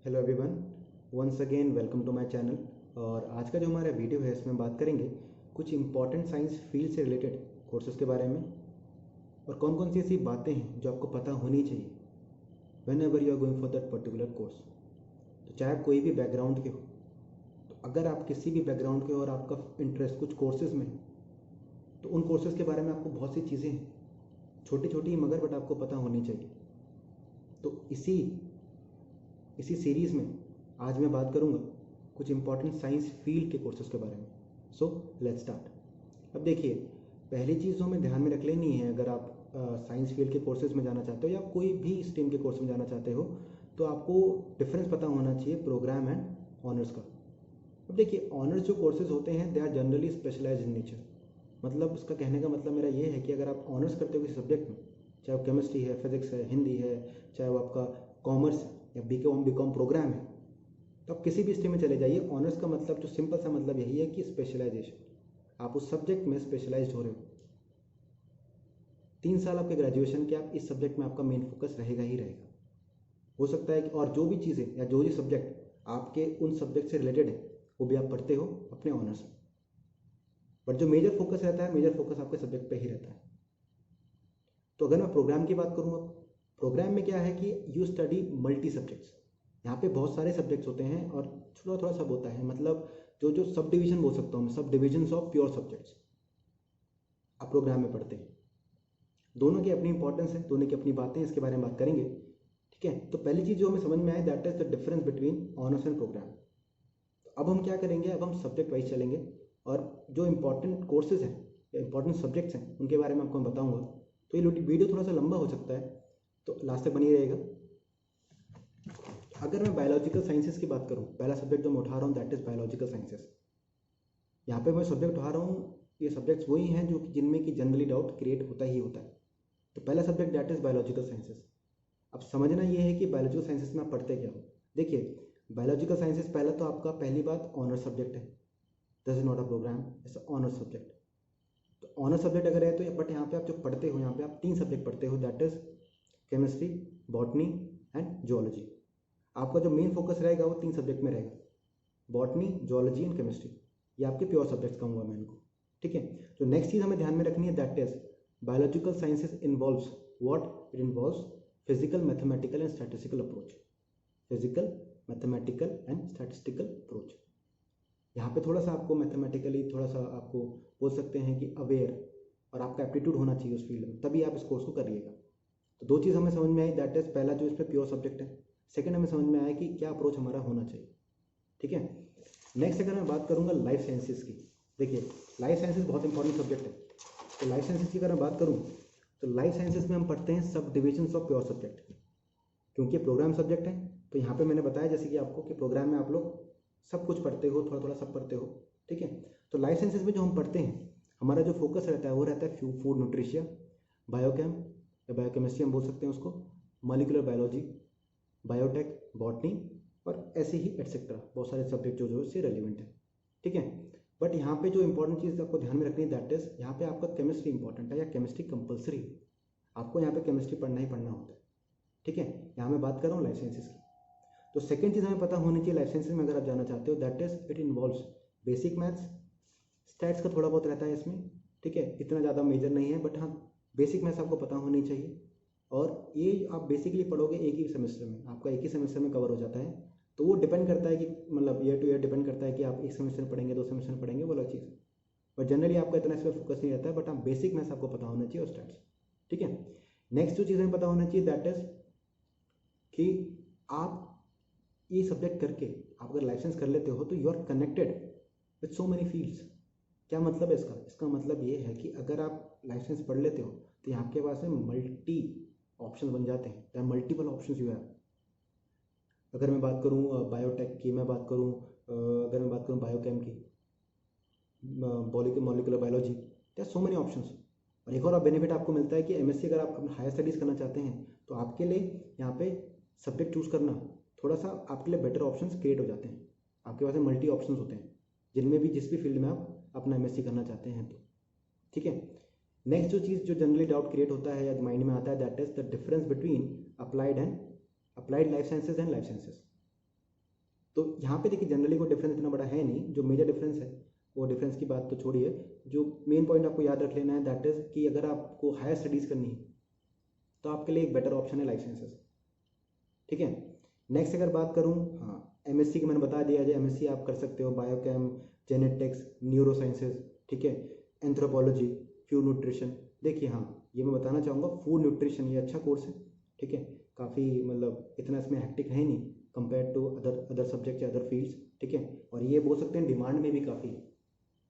Hello everyone, once again welcome to my channel. और आज का जो हमारा वीडियो है इसमें बात करेंगे कुछ इंपॉर्टेंट साइंस फील्ड से रिलेटेड कोर्सेज के बारे में और कौन कौन सी ऐसी बातें हैं जो आपको पता होनी चाहिए whenever you are going for that particular course. तो चाहे आप कोई भी बैकग्राउंड के हो, तो अगर आप किसी भी बैकग्राउंड के हो और आपका इंटरेस्ट कुछ कोर्सेज में है तो उन कोर्सेज के बारे में आपको बहुत सी चीज़ें हैं, छोटी छोटी मगर बट आपको पता होनी चाहिए। तो इसी इसी सीरीज़ में आज मैं बात करूंगा कुछ इंपॉर्टेंट साइंस फील्ड के कोर्सेज के बारे में। So let's start. अब देखिए, पहली चीज़ जो हमें ध्यान में रख लेनी है, अगर आप साइंस फील्ड के कोर्सेज में जाना चाहते हो या कोई भी स्ट्रीम के कोर्स में जाना चाहते हो तो आपको डिफरेंस पता होना चाहिए प्रोग्राम एंड ऑनर्स का। अब देखिए, ऑनर्स जो कोर्सेज होते हैं they are generally specialised in nature. मतलब उसका कहने का मतलब मेरा ये है कि अगर आप ऑनर्स करते हो किसी सब्जेक्ट में, चाहे वो केमिस्ट्री है, फिजिक्स है, हिंदी है, चाहे वो आपका कॉमर्स है या बीकॉम प्रोग्राम है, तो आप किसी भी स्ट्रीम में चले जाइए। ऑनर्स का मतलब जो सिंपल सा मतलब यही है कि स्पेशलाइजेशन, आप उस सब्जेक्ट में स्पेशलाइज्ड हो रहे हो। 3 साल आपके ग्रेजुएशन के, आप इस सब्जेक्ट में आपका मेन फोकस रहेगा ही रहेगा। हो सकता है कि और जो भी चीज़ें या जो भी सब्जेक्ट आपके उन सब्जेक्ट से रिलेटेड है वो भी आप पढ़ते हो अपने ऑनर्स में, बट जो मेजर फोकस रहता है, मेजर फोकस आपके सब्जेक्ट पे ही रहता है। तो अगर मैं प्रोग्राम की बात करूँ, अब प्रोग्राम में क्या है कि यू स्टडी मल्टी सब्जेक्ट्स। यहाँ पे बहुत सारे सब्जेक्ट्स होते हैं और थोड़ा थोड़ा सब होता है, मतलब जो जो सब डिवीजन बोल सकता हूँ मैं, सब डिविजन्स ऑफ प्योर सब्जेक्ट्स आप प्रोग्राम में पढ़ते हैं। दोनों की अपनी इंपॉर्टेंस है, दोनों की अपनी बातें, इसके बारे में बात करेंगे। ठीक है, तो पहली चीज़ जो हमें समझ में आए that is the difference between honours and programme. अब हम क्या करेंगे, अब हम सब्जेक्ट वाइज चलेंगे और जो इंपॉर्टेंट कोर्सेज हैं या इंपॉर्टेंट सब्जेक्ट्स हैं उनके बारे में आपको मैं बताऊँगा। तो ये वीडियो थोड़ा सा लंबा हो सकता है, तो लास्ट तक बनी रहेगा। अगर मैं बायोलॉजिकल साइंसेस की बात करूं, पहला सब्जेक्ट जो मैं उठा रहा हूं दैट इज बायोलॉजिकल साइंसेस। यहाँ पे मैं सब्जेक्ट उठा रहा हूँ, ये सब्जेक्ट्स वही हैं जो जिनमें कि जनरली डाउट क्रिएट होता ही होता है। तो पहला subject that is biological sciences. अब समझना ये है कि बायोलॉजिकल साइंसेस में आप पढ़ते क्या हो। देखिए, बायोलॉजिकल साइंसेस पहला तो आपका पहली बात ऑनर सब्जेक्ट है, this is not a programme, it's honour subject. तो ऑनर सब्जेक्ट अगर है तो बट यहाँ पे आप जो पढ़ते हो, यहाँ पे आप 3 सब्जेक्ट पढ़ते हो that is chemistry, botany and geology. आपका जो मेन फोकस रहेगा वो 3 सब्जेक्ट में रहेगा, बॉटनी, जियोलॉजी एंड केमिस्ट्री। ये आपके प्योर सब्जेक्ट्स कहूँगा मैं इनको। ठीक है, तो नेक्स्ट चीज़ हमें ध्यान में रखनी है that is biological sciences involves what, it involves physical, mathematical and statistical approach. Physical, mathematical and statistical approach. यहाँ पे थोड़ा सा आपको मैथमेटिकली थोड़ा सा आपको बोल सकते हैं कि अवेयर और आपका एप्टीट्यूड होना चाहिए उस फील्ड में, तभी आप इस कोर्स को करिएगा। तो 2 चीज़ हमें समझ में आई, दैट इज पहला जो इसमें प्योर सब्जेक्ट है, सेकंड हमें समझ में आया कि क्या अप्रोच हमारा होना चाहिए। ठीक है, नेक्स्ट अगर मैं बात करूंगा लाइफ साइंसेस की। देखिए, लाइफ साइंसेस बहुत इंपॉर्टेंट सब्जेक्ट है। तो लाइफ साइंसेस की अगर मैं बात करूं तो लाइफ साइंसेस में हम पढ़ते हैं सब डिविजन्स ऑफ प्योर सब्जेक्ट। क्योंकि प्रोग्राम सब्जेक्ट है तो यहाँ पे मैंने बताया जैसे कि आपको कि प्रोग्राम में आप लोग सब कुछ पढ़ते हो, थोड़ा थोड़ा सब पढ़ते हो। ठीक है, तो लाइफ साइंसेस में जो हम पढ़ते हैं, हमारा जो फोकस रहता है वो रहता है फूड न्यूट्रिशिया, बायोकेम या बायोकेमिस्ट्री हम बोल सकते हैं उसको, मॉलिक्यूलर बायोलॉजी, बायोटेक, बॉटनी और ऐसे ही एटसेट्रा बहुत सारे सब्जेक्ट जो इससे रेलिवेंट है। ठीक है, बट यहाँ पे जो इंपॉर्टेंट चीज़ आपको ध्यान में रखनी है दैट इज यहाँ पे आपका केमिस्ट्री इंपॉर्टेंट है या केमिस्ट्री कंपलसरी। आपको यहाँ पे केमिस्ट्री पढ़ना ही पढ़ना होता है। ठीक है, यहाँ मैं बात कर रहा हूँ लाइफ साइंसेस की। तो सेकंड चीज़ हमें पता होनी चाहिए लाइफ साइंसेस में अगर आप जाना चाहते हो that is it involves basic maths, stats का थोड़ा बहुत रहता है इसमें। ठीक है, इतना ज़्यादा मेजर नहीं है बट हाँ बेसिक मैथ्स आपको पता होनी चाहिए। और ये आप बेसिकली पढ़ोगे एक ही सेमेस्टर में, आपका एक ही सेमेस्टर में कवर हो जाता है। तो वो डिपेंड करता है कि मतलब ईयर टू ईयर डिपेंड करता है कि आप एक सेमेस्टर में पढ़ेंगे, 2 सेमेस्टर में पढ़ेंगे, वो अलग चीज़ है। बट जनरली आपका इतना इस पर फोकस नहीं रहता है, बट हाँ बेसिक मैथ्स आपको पता होना चाहिए और स्टैट्स। ठीक है, नेक्स्ट जो चीज़ हमें पता होना चाहिए दैट इज कि आप ये सब्जेक्ट करके आप अगर लाइसेंस कर लेते हो तो you are connected with so many fields. क्या मतलब है इसका, इसका मतलब ये है कि अगर आप लाइसेंस पढ़ लेते हो तो यहाँ आपके पास में मल्टी ऑप्शन बन जाते हैं, then multiple option you have. अगर मैं बात करूँ बायोटेक की, मैं बात करूँ अगर मैं बात करूँ बायोकेम की, molecular biology, there so many options. और एक और बेनिफिट आपको मिलता है कि एमएससी अगर आप हायर स्टडीज़ करना चाहते हैं तो आपके लिए यहाँ पे सब्जेक्ट चूज़ करना थोड़ा सा आपके लिए बेटर ऑप्शंस क्रिएट हो जाते हैं। आपके पास में मल्टी ऑप्शंस होते हैं जिनमें भी जिस भी फील्ड में आप अपना एमएससी करना चाहते हैं तो। ठीक है, नेक्स्ट जो चीज़ जो जनरली डाउट क्रिएट होता है या माइंड में आता है that is the difference between applied life sciences and life sciences. तो यहाँ पे देखिए जनरली कोई डिफरेंस इतना बड़ा है नहीं, जो मेजर डिफरेंस है वो डिफरेंस की बात तो छोड़िए, जो मेन पॉइंट आपको याद रख लेना है दैट इज़ कि अगर आपको हायर स्टडीज़ करनी है तो आपके लिए एक बेटर ऑप्शन है लाइफ साइंसेस। ठीक है, नेक्स्ट अगर बात करूँ, हाँ एमएससी की मैंने बता दिया है, एमएससी आप कर सकते हो बायोकेम, जेनेटिक्स, न्यूरो साइंसेज, ठीक है, एंथ्रोपोलॉजी, फूड न्यूट्रिशन। देखिए हाँ, ये मैं बताना चाहूँगा फूड न्यूट्रिशन ये अच्छा कोर्स है, ठीक है, काफ़ी मतलब इतना इसमें हैक्टिक है नहीं कंपेयर टू अदर सब्जेक्ट या अदर फील्ड्स, ठीक है, और ये बोल सकते हैं डिमांड में भी काफ़ी है।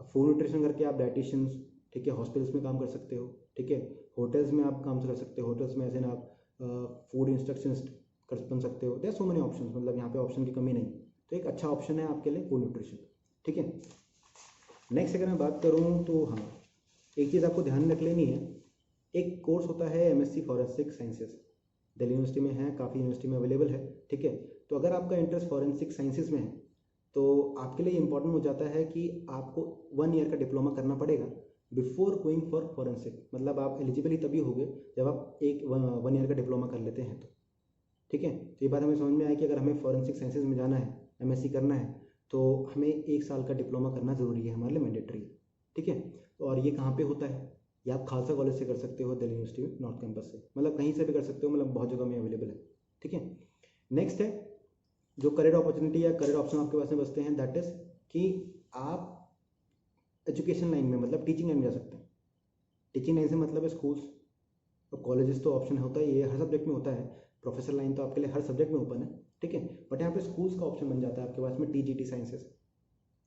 अब फूड न्यूट्रिशन करके आप डाइटिशियंस, ठीक है, हॉस्पिटल्स में काम कर सकते हो, ठीक है, होटल्स में आप काम कर सकते हो, होटल्स में ऐसे ना आप फूड इंस्ट्रक्शनिस्ट कर बन सकते हो। देयर सो मेनी ऑप्शंस, मतलब यहाँ पे ऑप्शन की कमी नहीं, तो एक अच्छा ऑप्शन है आपके लिए फूड न्यूट्रिशन। ठीक है, नेक्स्ट अगर मैं बात करूँ तो हाँ एक चीज़ आपको ध्यान रख लेनी है, एक कोर्स होता है MSc forensic sciences, Delhi university में है, काफ़ी यूनिवर्सिटी में अवेलेबल है। ठीक है, तो अगर आपका इंटरेस्ट फॉरेंसिक साइंसेज में है तो आपके लिए इंपॉर्टेंट हो जाता है कि आपको 1 ईयर का डिप्लोमा करना पड़ेगा बिफोर गोइंग फॉर फॉरेंसिक, मतलब आप एलिजिबल ही तभी होगे जब आप एक 1 ईयर का डिप्लोमा कर लेते हैं तो। ठीक है, तो ये बात हमें समझ में आया कि अगर हमें फॉरेंसिक साइंसेज में जाना है, एमएससी करना है, तो हमें 1 साल का डिप्लोमा करना ज़रूरी है, हमारे लिए मैंडेटरी है। ठीक है, तो और ये कहाँ पे होता है, ये आप खालसा कॉलेज से कर सकते हो, दिल्ली यूनिवर्सिटी में नॉर्थ कैंपस से, मतलब कहीं से भी कर सकते हो, मतलब बहुत जगह में अवेलेबल है। ठीक है, नेक्स्ट है जो करियर अपॉर्चुनिटी या करियर ऑप्शन आपके पास में बचते हैं, दैट इज़ कि आप एजुकेशन लाइन में मतलब टीचिंग लाइन में जा सकते हैं। टीचिंग लाइन से मतलब है स्कूल्स और कॉलेजेस, तो ऑप्शन होता है, ये हर सब्जेक्ट में होता है, प्रोफेसर लाइन तो आपके लिए हर सब्जेक्ट में ओपन है। ठीक है, बट यहाँ पे स्कूल्स का ऑप्शन बन जाता है आपके पास में टीजीटी साइंसेस।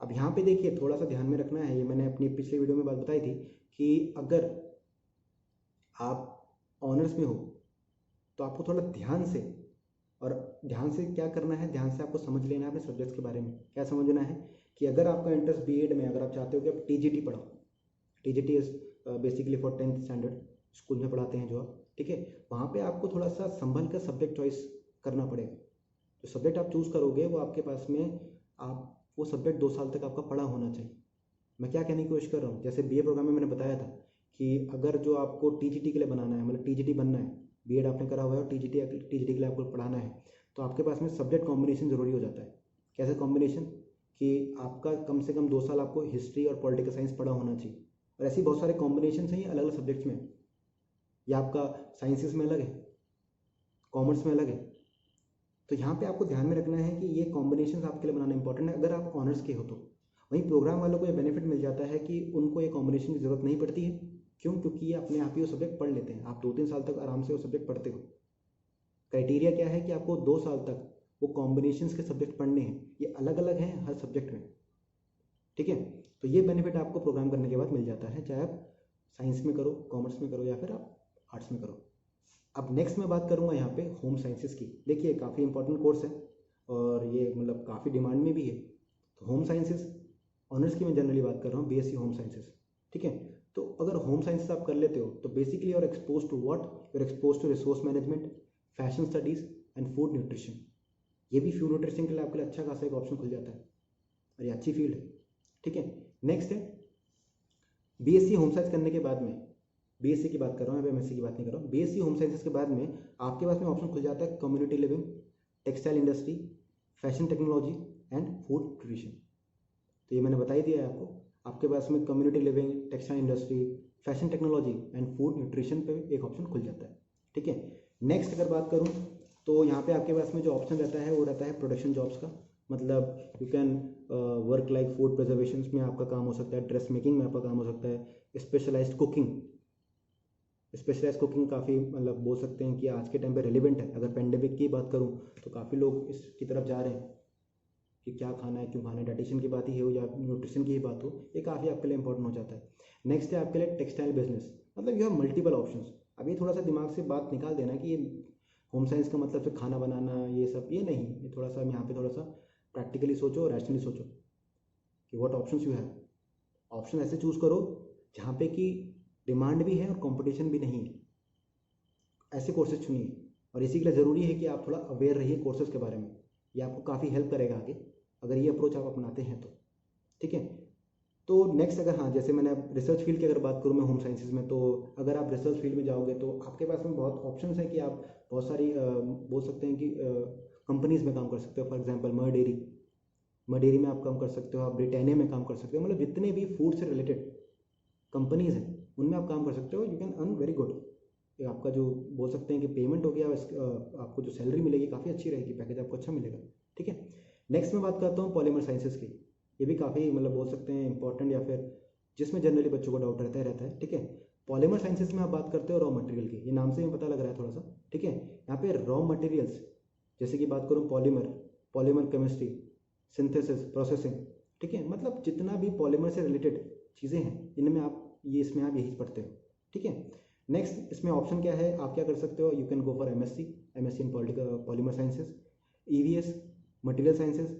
अब यहाँ पे देखिए थोड़ा सा ध्यान में रखना है, ये मैंने अपनी पिछली वीडियो में बात बताई थी कि अगर आप ऑनर्स में हो तो आपको थोड़ा ध्यान से, और ध्यान से क्या करना है, ध्यान से आपको समझ लेना है अपने सब्जेक्ट्स के बारे में। क्या समझना है कि अगर आपका इंटरेस्ट बीएड में, अगर आप चाहते हो कि आप टीजीटी पढ़ो, TGT is basically for 10th standard, school में पढ़ाते हैं जो आप, ठीक है, वहाँ पे आपको थोड़ा सा संभल कर सब्जेक्ट चॉइस करना पड़ेगा। जो सब्जेक्ट आप चूज़ करोगे वो आपके पास में, आप वो सब्जेक्ट 2 साल तक आपका पढ़ा होना चाहिए। मैं क्या कहने की कोशिश कर रहा हूँ, जैसे बीए प्रोग्राम में मैंने बताया था कि अगर जो आपको टीजीटी के लिए बनाना है, मतलब टीजीटी बनना है, बीएड आपने करा हुआ है और टीजीटी के लिए आपको पढ़ाना है, तो आपके पास में सब्जेक्ट कॉम्बिनेशन ज़रूरी हो जाता है। कैसे कॉम्बिनेशन, कि आपका कम से कम 2 साल आपको हिस्ट्री और पॉलिटिकल साइंस पढ़ा होना चाहिए, और ऐसे बहुत सारे कॉम्बिनेशन हैं अलग अलग सब्जेक्ट्स में, या आपका साइंसेस में अलग है, कॉमर्स में अलग है। तो यहाँ पे आपको ध्यान में रखना है कि ये कॉम्बिनेशन आपके लिए बनाना इंपॉर्टेंट है अगर आप ऑनर्स के हो तो। वहीं प्रोग्राम वालों को ये बेनिफिट मिल जाता है कि उनको ये कॉम्बिनेशन की ज़रूरत नहीं पड़ती है। क्यों? क्योंकि ये अपने आप ही वो सब्जेक्ट पढ़ लेते हैं, आप 2-3 साल तक आराम से वो सब्जेक्ट पढ़ते हो। क्राइटेरिया क्या है कि आपको 2 साल तक वो कॉम्बिनेशंस के सब्जेक्ट पढ़ने हैं, ये अलग अलग हैं हर सब्जेक्ट में। ठीक है, तो ये बेनिफिट आपको प्रोग्राम करने के बाद मिल जाता है, चाहे आप साइंस में करो, कॉमर्स में करो, या फिर आप आर्ट्स में करो। अब नेक्स्ट मैं बात करूँगा यहाँ पे होम साइंसेस की। देखिए काफ़ी इंपॉर्टेंट कोर्स है और ये मतलब काफ़ी डिमांड में भी है। तो होम साइंसेस ऑनर्स की मैं जनरली बात कर रहा हूँ, बीएससी होम साइंसेस। ठीक है, तो अगर होम साइंसेस आप कर लेते हो तो basically you're expose to what, you're expose to resource management, fashion studies and food nutrition. ये भी फूड न्यूट्रिशन के लिए आपके लिए अच्छा खासा एक ऑप्शन खुल जाता है और ये अच्छी फील्ड है। ठीक है, नेक्स्ट है बीएससी होम साइंस करने के बाद में, बीएससी की बात कर रहा हूँ, एमएससी की बात नहीं कर रहा हूँ, बीएससी होम साइंसेस के बाद में आपके पास में ऑप्शन खुल जाता है community living, textile industry, fashion technology and food nutrition. तो ये मैंने बता ही दिया है आपको, आपके पास में community living, textile industry, fashion technology and food nutrition पे एक ऑप्शन खुल जाता है। ठीक है, नेक्स्ट अगर बात करूँ तो यहाँ पे आपके पास में जो ऑप्शन रहता है वो रहता है प्रोडक्शन जॉब्स का, मतलब you can work like food preservation में आपका काम हो सकता है, ड्रेस मेकिंग में आपका काम हो सकता है, स्पेशलाइज्ड कुकिंग, स्पेशलाइज कुकिंग काफ़ी मतलब बोल सकते हैं कि आज के टाइम पे रेलिवेंट है। अगर पेंडेमिक की बात करूँ तो काफ़ी लोग इसकी तरफ जा रहे हैं कि क्या खाना है, क्यों खाना है, डाइटिशियन की बात ही हो या न्यूट्रिशन की ही बात हो, ये काफ़ी आपके लिए इंपॉर्टेंट हो जाता है। नेक्स्ट है आपके लिए टेक्सटाइल बिजनेस, मतलब यू हैव मल्टीपल ऑप्शंस। अब ये थोड़ा सा दिमाग से बात निकाल देना कि ये होम साइंस का मतलब सिर्फ खाना बनाना ये सब, ये नहीं, ये थोड़ा सा यहाँ पे थोड़ा सा प्रैक्टिकली सोचो, रैशनली सोचो कि what options you have. Option ऐसे चूज़ करो जहाँ पे कि डिमांड भी है और कंपटीशन भी नहीं है, ऐसे कोर्सेज चुनिए। और इसी के लिए ज़रूरी है कि आप थोड़ा अवेयर रहिए कोर्सेज के बारे में, ये आपको काफ़ी हेल्प करेगा आगे अगर ये अप्रोच आप अपनाते हैं तो। ठीक है, तो नेक्स्ट अगर हाँ जैसे मैंने रिसर्च फील्ड की अगर बात करूँ मैं होम साइंसेज में, तो अगर आप रिसर्च फील्ड में जाओगे तो आपके पास में बहुत ऑप्शंस हैं कि आप बहुत सारी बोल सकते हैं कि कंपनीज़ में काम कर सकते हो। फॉर एग्जांपल मर डेयरी, मडेरी में आप काम कर सकते हो, आप ब्रिटानिया में काम कर सकते हो, मतलब जितने भी फूड से रिलेटेड कंपनीज हैं उनमें आप काम कर सकते हो। You can earn very good. आपका जो बोल सकते हैं कि पेमेंट हो गया, आपको जो सैलरी मिलेगी काफ़ी अच्छी रहेगी, पैकेज आपको अच्छा मिलेगा। ठीक है, नेक्स्ट मैं बात करता हूँ पॉलीमर साइंसेस की। ये भी काफ़ी मतलब बोल सकते हैं इंपॉर्टेंट, या फिर जिसमें जनरली बच्चों को डाउट रहता है। ठीक है, पॉलीमर साइंसेस में आप बात करते हो रॉ मटेरियल की, ये नाम से ही पता लग रहा है थोड़ा सा। ठीक है, यहाँ पे रॉ मटेरियल्स जैसे कि बात करूँ पॉलीमर केमिस्ट्री, सिंथेसिस, प्रोसेसिंग। ठीक है, मतलब जितना भी पॉलीमर से रिलेटेड चीज़ें हैं इनमें आप इसमें आप यही पढ़ते हो। ठीक है, नेक्स्ट इसमें ऑप्शन क्या है, आप क्या कर सकते हो, you can go for MSc in polymer sciences, EVS material sciences,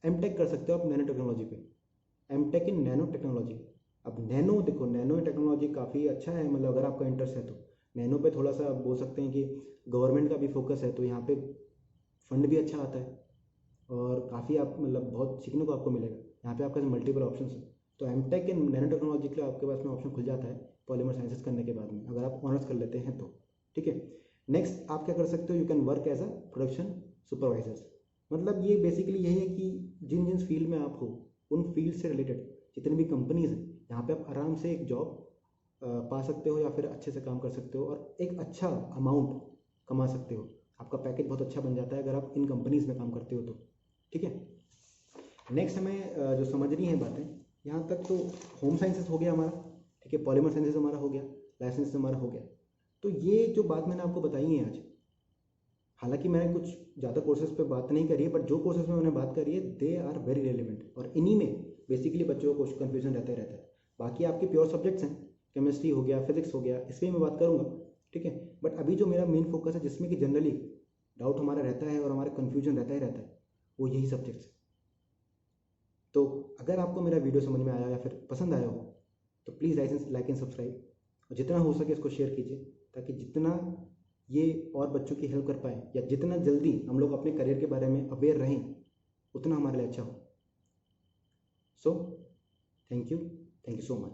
MTech कर सकते हो आप नैनो टेक्नोलॉजी पे, एमटेक इन नैनो टेक्नोलॉजी। अब नैनो देखो, नैनो टेक्नोलॉजी काफ़ी अच्छा है, मतलब अगर आपका इंटरेस्ट है तो नैनो पे थोड़ा सा बोल सकते हैं कि गवर्नमेंट का भी फोकस है, तो यहाँ पे फंड भी अच्छा आता है और काफ़ी आप मतलब बहुत सीखने को आपको मिलेगा। यहाँ पे आपके पास मल्टीपल ऑप्शन है, तो एमटेक इन नैनो टेक्नोलॉजी के लिए आपके पास में ऑप्शन खुल जाता है पॉलीमर साइंसेस करने के बाद में, अगर आप ऑनर्स कर लेते हैं तो। ठीक है, नेक्स्ट आप क्या कर सकते हो, you can work as a production supervisors. मतलब ये बेसिकली यही है कि जिन जिन फील्ड में आप हो उन फील्ड से रिलेटेड जितनी भी कंपनीज हैं यहाँ पे आप आराम से एक जॉब पा सकते हो, या फिर अच्छे से काम कर सकते हो और एक अच्छा अमाउंट कमा सकते हो। आपका पैकेज बहुत अच्छा बन जाता है अगर आप इन कंपनीज में काम करते हो तो। ठीक है, नेक्स्ट हमें जो समझनी है बातें यहाँ तक, तो होम साइंसेस हो गया हमारा। ठीक है, पॉलीमर साइंसेस हमारा हो गया, लाइसेंस हमारा हो गया। तो ये जो बात मैंने आपको बताई है आज, हालांकि मैंने कुछ ज़्यादा कोर्सेज पे बात नहीं करी है, बट जो कोर्सेज में मैंने बात करी है दे आर वेरी रेलिवेंट, और इन्हीं में बेसिकली बच्चों को कुछ कन्फ्यूजन रहता है। बाकी आपके प्योर सब्जेक्ट्स हैं, केमिस्ट्री हो गया, फिजिक्स हो गया, इसमें मैं बात करूँगा। ठीक है, बट अभी जो मेरा मेन फोकस है जिसमें कि जनरली डाउट हमारा रहता है और हमारा कन्फ्यूजन रहता है वो यही सब्जेक्ट्स। तो अगर आपको मेरा वीडियो समझ में आया या फिर पसंद आया हो तो प्लीज़ लाइक एंड सब्सक्राइब, और जितना हो सके इसको शेयर कीजिए, ताकि जितना ये और बच्चों की हेल्प कर पाए, या जितना जल्दी हम लोग अपने करियर के बारे में अवेयर रहें उतना हमारे लिए अच्छा हो। So thank you so much.